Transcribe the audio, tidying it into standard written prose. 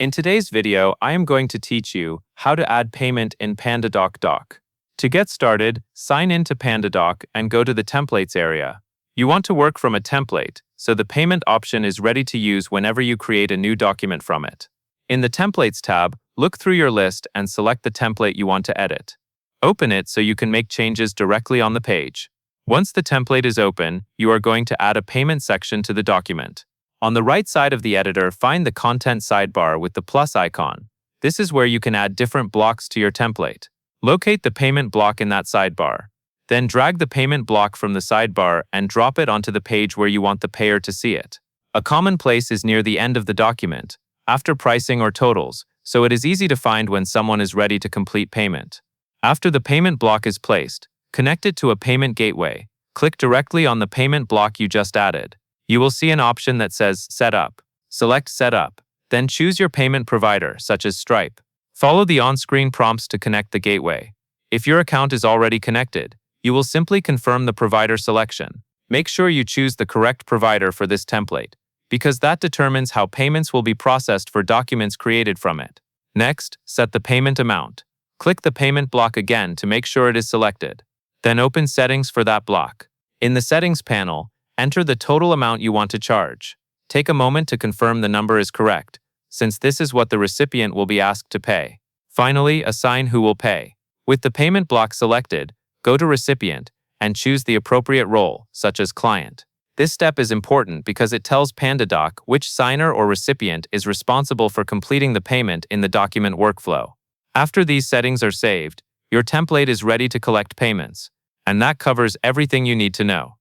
In today's video, I am going to teach you how to add payment in Pandadoc doc. To get started, sign in to Pandadoc and go to the Templates area. You want to work from a template, so the payment option is ready to use whenever you create a new document from it. In the Templates tab, look through your list and select the template you want to edit. Open it so you can make changes directly on the page. Once the template is open, you are going to add a payment section to the document. On the right side of the editor, find the content sidebar with the plus icon. This is where you can add different blocks to your template. Locate the payment block in that sidebar. Then drag the payment block from the sidebar and drop it onto the page where you want the payer to see it. A common place is near the end of the document, after pricing or totals, so it is easy to find when someone is ready to complete payment. After the payment block is placed, connect it to a payment gateway. Click directly on the payment block you just added. You will see an option that says Set Up. Select Set Up, then choose your payment provider, such as Stripe. Follow the on-screen prompts to connect the gateway. If your account is already connected, you will simply confirm the provider selection. Make sure you choose the correct provider for this template, because that determines how payments will be processed for documents created from it. Next, set the payment amount. Click the payment block again to make sure it is selected. Then open Settings for that block. In the Settings panel, enter the total amount you want to charge. Take a moment to confirm the number is correct, since this is what the recipient will be asked to pay. Finally, assign who will pay. With the payment block selected, go to Recipient and choose the appropriate role, such as Client. This step is important because it tells Pandadoc which signer or recipient is responsible for completing the payment in the document workflow. After these settings are saved, your template is ready to collect payments, and that covers everything you need to know.